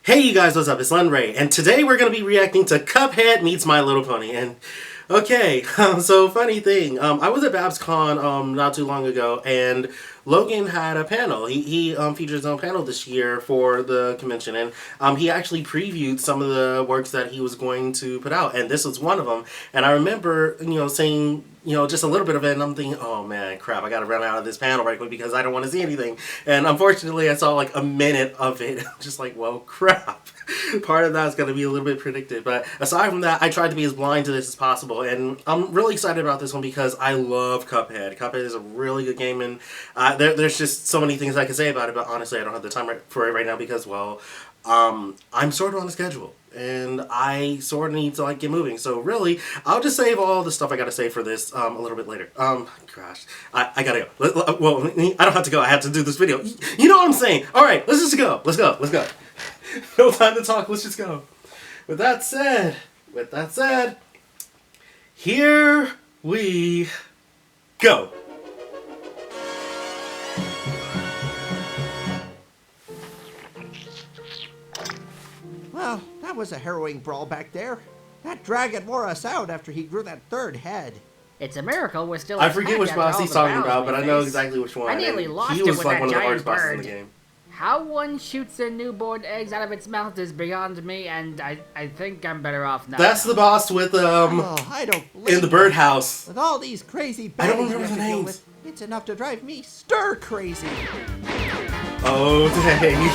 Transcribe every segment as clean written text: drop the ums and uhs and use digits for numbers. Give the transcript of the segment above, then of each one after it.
Hey you guys, what's up? It's Len Ray, and today we're going to be reacting to Cuphead Meets My Little Pony. And okay, so funny thing, I was at BabsCon not too long ago, and Logan had a panel. He featured his own panel this year for the convention, and he actually previewed some of the works that he was going to put out, and this was one of them. And I remember, saying, just a little bit of it, and I'm thinking, oh man, crap, I gotta run out of this panel right quick because I don't want to see anything. And unfortunately, I saw like a minute of it. I'm just like, well, crap. Part of that's gonna be a little bit predicted. But aside from that, I tried to be as blind to this as possible, and I'm really excited about this one because I love Cuphead. Cuphead is a really good game, and there's just so many things I can say about it, but honestly, I don't have the time for it right now because, well, I'm sort of on a schedule, and I sort of need to, get moving. So really, I'll just save all the stuff I gotta say for this, a little bit later. Gosh, I gotta go. Well, I don't have to go, I have to do this video. You know what I'm saying? Alright, let's just go. Let's go. No time to talk, let's just go. With that said, here we go. Well, that was a harrowing brawl back there. That dragon wore us out after he grew that third head. It's a miracle we're still. I forget which boss he's talking about, but I know exactly which one. I nearly lost he it was with like that one of the giant hardest bosses in bird. the game. How one shoots their newborn eggs out of its mouth is beyond me, and I think I'm better off now. That's the boss with I don't in the birdhouse. With all these crazy I don't baddies we remember have the to deal names. with, it's enough to drive me stir crazy. Oh dang!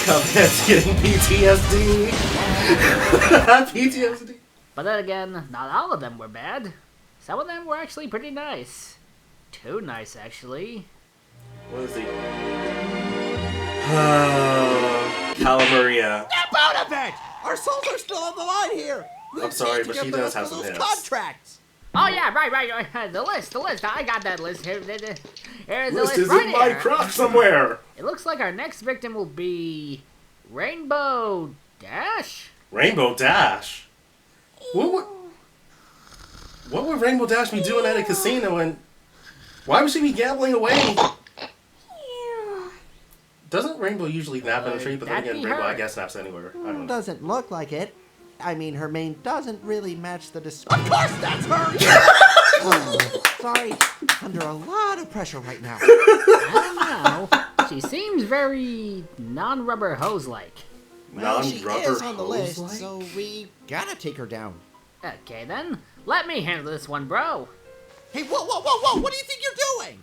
Cuphead's getting PTSD. PTSD. But then again, not all of them were bad. Some of them were actually pretty nice. Too nice, actually. What is he? Calamaria. Snap out of it! Our souls are still on the line here. I'm sorry, but she does have some hits. Contracts. Oh yeah, right. The list. I got that list here. Here's the List list is right in my here. crotch somewhere. It looks like our next victim will be Rainbow Dash. Rainbow Dash. What would Rainbow Dash be doing at a casino, and why would she be gambling away? Doesn't Rainbow usually nap in a tree? But then again, Rainbow, I guess, naps anywhere. I don't know. Doesn't look like it. I mean, her mane doesn't really match the display. Of course that's her! Sorry. Under a lot of pressure right now. I don't know. She seems very non-rubber hose-like. Well, she Non-rubber is on the list, hose-like? so we gotta take her down. Okay then, let me handle this one, bro. Hey, whoa! What do you think you're doing?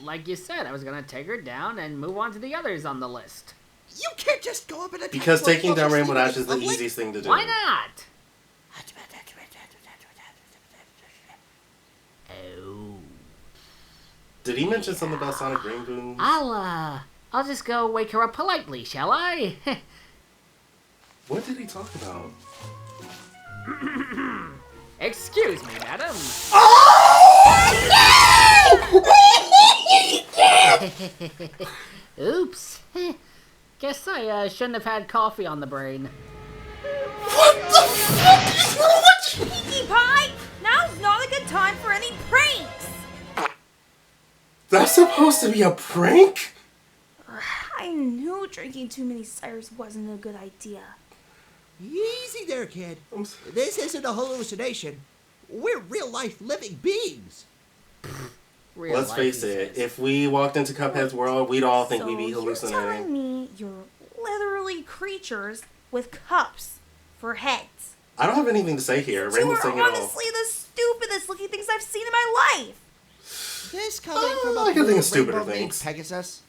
Like you said, I was gonna take her down and move on to the others on the list. You can't just go up and attack Because one taking down focused Rainbow leader Dash is the public. easiest thing to do. Why not? Oh. Did he mention something about Sonic Green Booms? I'll just go wake her up politely, shall I? What did he talk about? Excuse me, madam. Oops. Guess I shouldn't have had coffee on the brain. What the fuck is wrong with you? Pinkie Pie, now's not a good time for any pranks. That's supposed to be a prank? I knew drinking too many ciders wasn't a good idea. Easy there, kid. I'm This isn't a hallucination. We're real-life living beings. Real Let's life, face he it, says. if we walked into Cuphead's world, we'd all think we'd be You're telling hallucinating. me you're literally creatures with cups for heads. I don't have anything to say here. You Rainbow's are saying it all. honestly the stupidest looking things I've seen in my life. This coming from I a can think of blue stupider rainbow named things. Pegasus.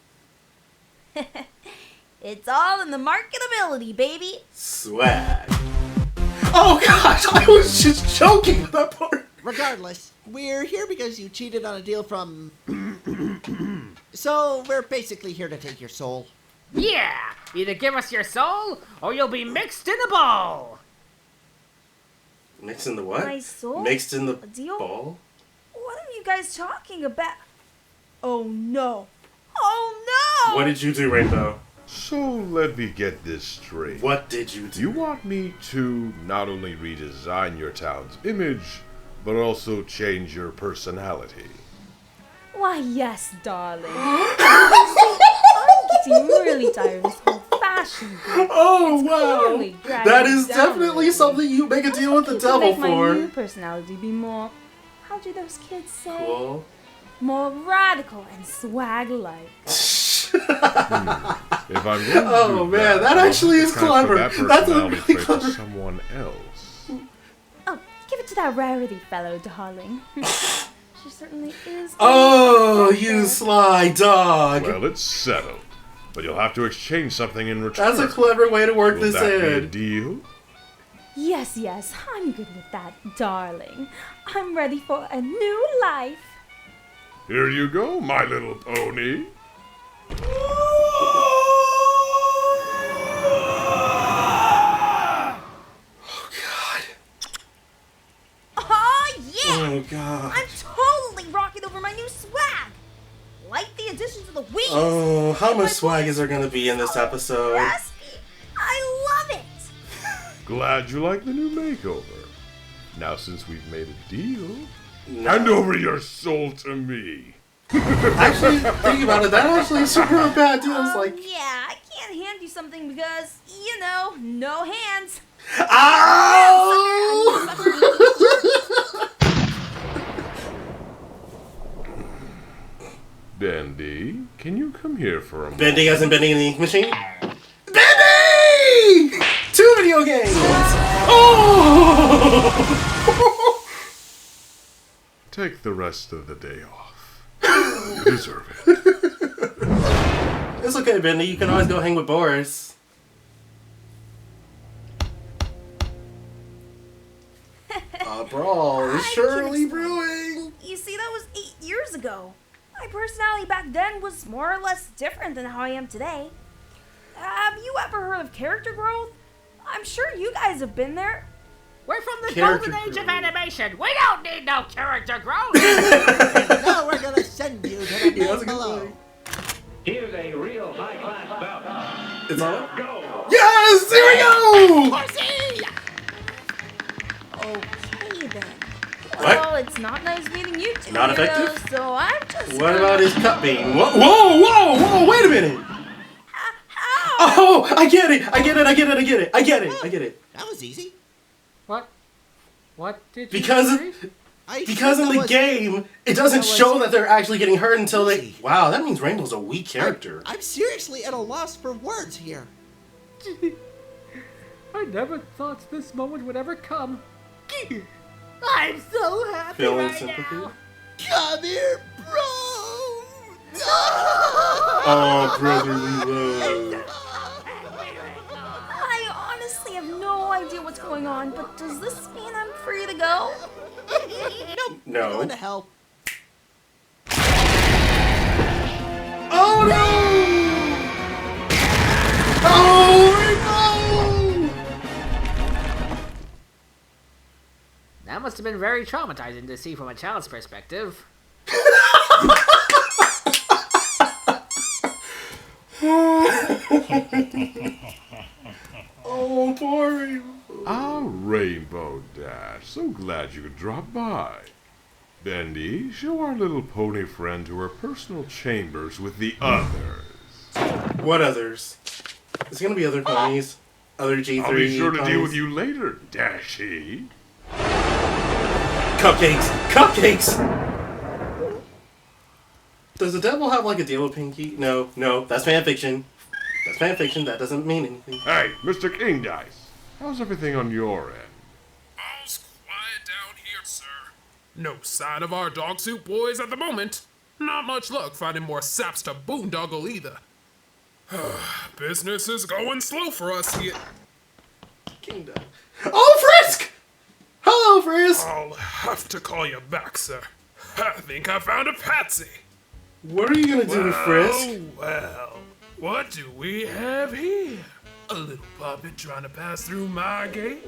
It's all in the marketability, baby. Swag. Oh gosh, I was just joking with that part. Regardless, we're here because you cheated on a deal from... So, we're basically here to take your soul. Yeah! Either give us your soul, or you'll be mixed in a ball! Mixed in the what? My soul? Mixed in the A deal? ball? What are you guys talking about? Oh no. Oh no! What did you do, Rainbow? So let me get this straight. What did you do? You want me to not only redesign your town's image, but also change your personality? Why, yes, darling. I'm getting really tired of this whole passion. Oh wow! clearly dragging That me is down definitely lately. something you make a deal with the To devil make my new for. personality be more, how do those kids say? Cool. More radical and swag-like. If I'm going to Oh, do man, that I'll actually have is to transfer clever. That That's a personality really trait clever- to someone else. Oh, give it to that rarity fellow, darling. She certainly is. Oh, you sly dog! Well, it's settled. But you'll have to exchange something in return. That's a clever way to work Will this that be a in. deal? Yes, yes, I'm good with that, darling. I'm ready for a new life. Here you go, my little pony. Oh, yeah! Oh god. I'm totally rocking over my new swag. Like the addition to the wings. Oh, how much swag is there gonna be in this episode? Raspy. I love it. Glad you like the new makeover. Now, since we've made a deal, No. hand over your soul to me. Actually, think about it. That actually is sort of a bad deal. It's like, Yeah, I can't hand you something because, you know, no hands. ow! Bendy, can you come here for a moment? Bendy as in bending in the ink machine. Bendy! 2 video games. Oh! Take the rest of the day off. You deserve it. It's okay, Bendy. You can always go hang with Boris. A brawl is I surely can- brewing. You see, that was 8 years ago. My personality back then was more or less different than how I am today. Have you ever heard of character growth? I'm sure you guys have been there. We're from the Character golden age of growth. animation. We don't need no character growth. Now we're gonna send you to the Yeah, that's a man good below. point. Here's a real high-class bout. It's on. Go! Yes! Here we go! Okay then. What? Well, it's not nice meeting you two. Not weirdos, effective? So I'm just. What about his cup bean? Whoa, whoa, whoa, whoa, wait a minute! How? Oh, I get it! I get it, I get it, I get it, I get it, I get it. That was easy. What? What did you Because say? Because in the game, it doesn't that was- show that they're actually getting hurt until they... Easy. Wow, that means Rainbow's a weak character. I'm seriously at a loss for words here. I never thought this moment would ever come. I'm so happy Feeling right sympathy? now. Come here, bro! Oh, brotherly love. I honestly have no idea what's going on, but does this mean I'm free to go? Nope. No. Going to hell. Oh no! Oh, Rainbow! That must have been very traumatizing to see from a child's perspective. Oh, poor Rainbow. Ah, Rainbow Dash. So glad you could drop by. Bendy, show our little pony friend to her personal chambers with the others. What others? Is there gonna be other ponies? Other G3 I'll be sure to deal ponies? with you later, Dashy. Cupcakes! Cupcakes! Does the devil have like a deal with Pinky? No, no, that's fan fiction. That's fan fiction, that doesn't mean anything. Hey, Mr. King Dice. How's everything on your end? All's quiet down here, sir. No sign of our dog suit boys at the moment. Not much luck finding more saps to boondoggle either. Business is going slow for us here. Kingdom. Oh, Frisk! Hello, Frisk! I'll have to call you back, sir. I think I found a patsy. What are you gonna do, Frisk? Oh, well, what do we have here? A little puppet trying to pass through my gate?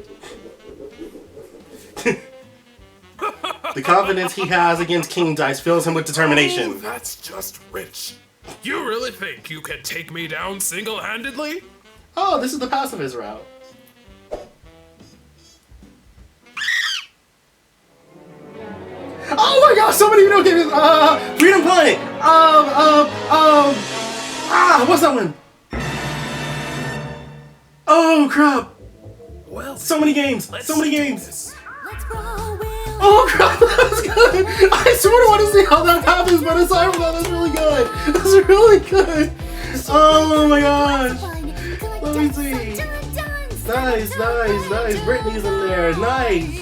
The confidence he has against King Dice fills him with Oh, determination. that's just rich. You really think you can take me down single-handedly? Oh, this is the pacifist route. Oh my gosh, so many video games! Freedom Planet! What's that one? Oh crap! Well, So many games! let's So many do games! this. Oh crap, that was good! I sort of want to see how that happens, but aside from that, that's really good! That's really good! Oh my gosh! Let me see! Nice, nice, nice! Brittany's in there! Nice!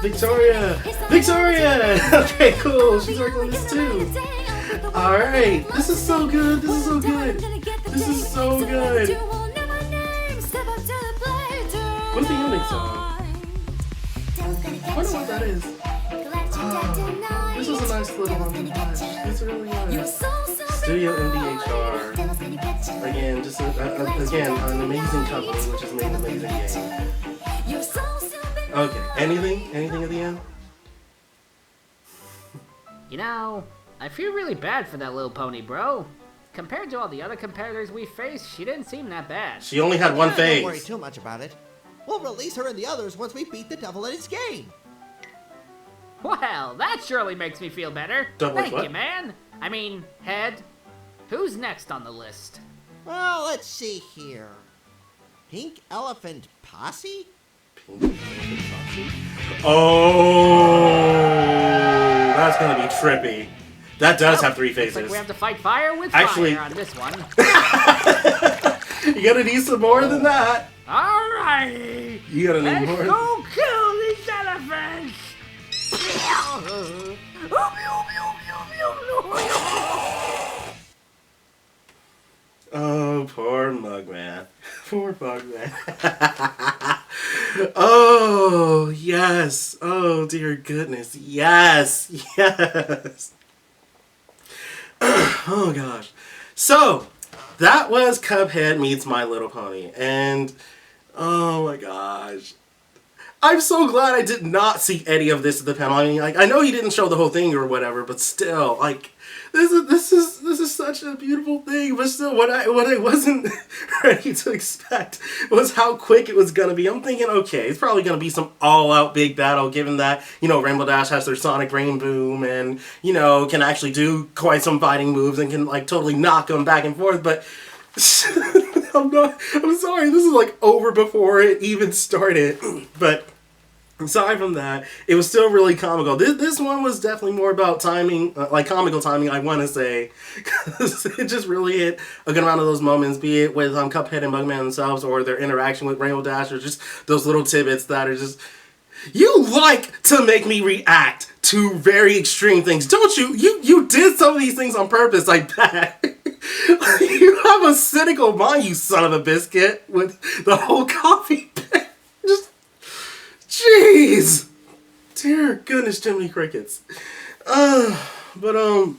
Victoria! Victoria! Okay, cool! She's working on this too! Alright! This is so good! This is so good! This is so good! What's the evening song? I wonder what that is. This was a nice little one to watch. This really was. Studio MDHR. Again, just again, an amazing company which has made an amazing game. Okay, anything at the end? You know, I feel really bad for that little pony, bro. Compared to all the other competitors we faced, she didn't seem that bad. She only had one Don't worry phase. too much about it. We'll release her and the others once we beat the devil at his game. Well, that surely makes me feel better. Double Thank what? you, man. I mean, Head. Who's next on the list? Well, let's see here. Pink Elephant Posse? Oh, that's gonna be trippy. That does have 3 Looks like phases. we have to fight fire with Actually- fire on this one. You gotta need some more than that. Alright! You gotta need Let's more. go kill these elephants! Oh, poor Mugman. Poor Mugman. Oh, yes. Oh, dear goodness. Yes. Yes. Oh, gosh. So, that was Cuphead Meets My Little Pony. And, oh my gosh. I'm so glad I did not see any of this at the panel. I mean, like, I know he didn't show the whole thing or whatever, but still, like, this is such a beautiful thing. But still, what I wasn't ready to expect was how quick it was gonna be. I'm thinking, okay, it's probably gonna be some all-out big battle, given that, you know, Rainbow Dash has their Sonic Rain Boom and, you know, can actually do quite some fighting moves and can, like, totally knock them back and forth. But I'm sorry, this is like over before it even started. But aside from that, it was still really comical. This one was definitely more about timing, like comical timing, I want to say. Because it just really hit a good amount of those moments, be it with Cuphead and Bugman themselves or their interaction with Rainbow Dash or just those little tidbits that are just... You like to make me react to very extreme things, don't you? You did some of these things on purpose, I bet. You have a cynical mind, you son of a biscuit, with the whole coffee bit. Just, jeez. Dear goodness, Jiminy Crickets. But no,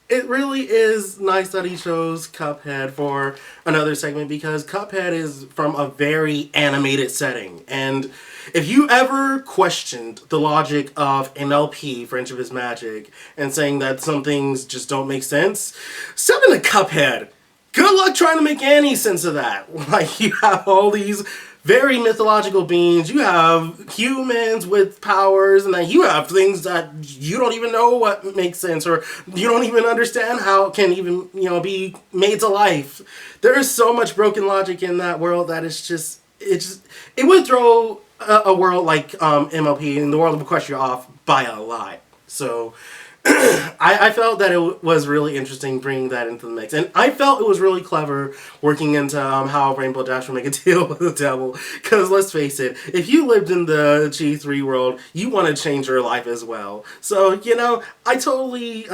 it really is nice that he chose Cuphead for another segment because Cuphead is from a very animated setting. And if you ever questioned the logic of MLP, Friendship is Magic, and saying that some things just don't make sense, step into Cuphead. Good luck trying to make any sense of that. Like, you have all these very mythological beings, you have humans with powers, and then you have things that you don't even know what makes sense, or you don't even understand how it can even, you know, be made to life. There is so much broken logic in that world that it would throw a world like MLP and the world of Equestria off by a lot. So I felt that it was really interesting bringing that into the mix. And I felt it was really clever working into how Rainbow Dash would make a deal with the devil. Because let's face it, if you lived in the G3 world, you want to change your life as well. So, you know, I totally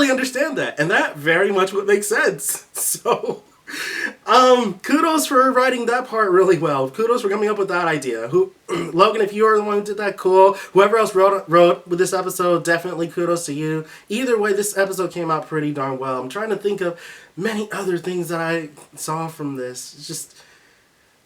understand that. And that very much would make sense. So... kudos for writing that part really well. Kudos for coming up with that idea. Logan, if you are the one who did that, cool. Whoever else wrote with this episode, definitely kudos to you. Either way, this episode came out pretty darn well. I'm trying to think of many other things that I saw from this. It's just,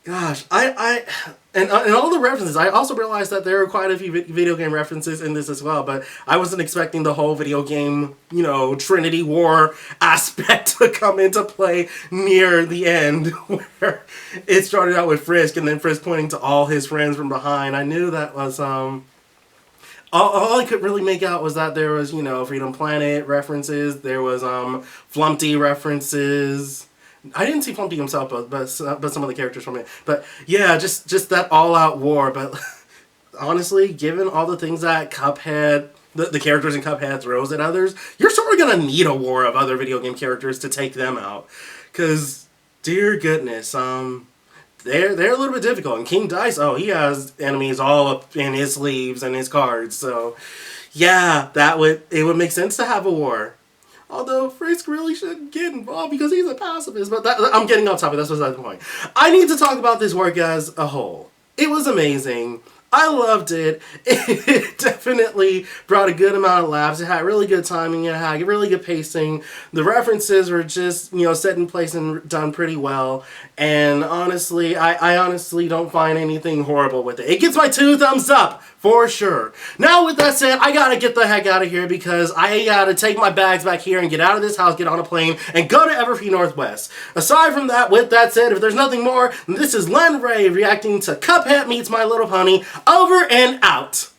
gosh, and all the references. I also realized that there are quite a few video game references in this as well, but I wasn't expecting the whole video game, you know, Trinity War aspect to come into play near the end, where it started out with Frisk, and then Frisk pointing to all his friends from behind. I knew that was, all I could really make out was that there was, Freedom Planet references, there was Flumpty references. I didn't see Flumpty himself, but some of the characters from it. But yeah, just that all-out war. But honestly, given all the things that Cuphead, the characters in Cuphead throws at others, you're sort of gonna need a war of other video game characters to take them out. Cause, dear goodness, they're a little bit difficult. And King Dice, he has enemies all up in his sleeves and his cards. So, yeah, it would make sense to have a war. Although Frisk really shouldn't get involved because he's a pacifist. But I'm getting off topic. That's beside the point. I need to talk about this work as a whole. It was amazing. I loved it. It definitely brought a good amount of laughs. It had really good timing. It had really good pacing. The references were just, set in place and done pretty well. And honestly, I honestly don't find anything horrible with it. It gets my 2 thumbs up, for sure. Now, with that said, I gotta get the heck out of here because I gotta take my bags back here and get out of this house, get on a plane, and go to Everfree Northwest. Aside from that, with that said, if there's nothing more, this is Len Ray reacting to Cuphead Meets My Little Pony. Over and out.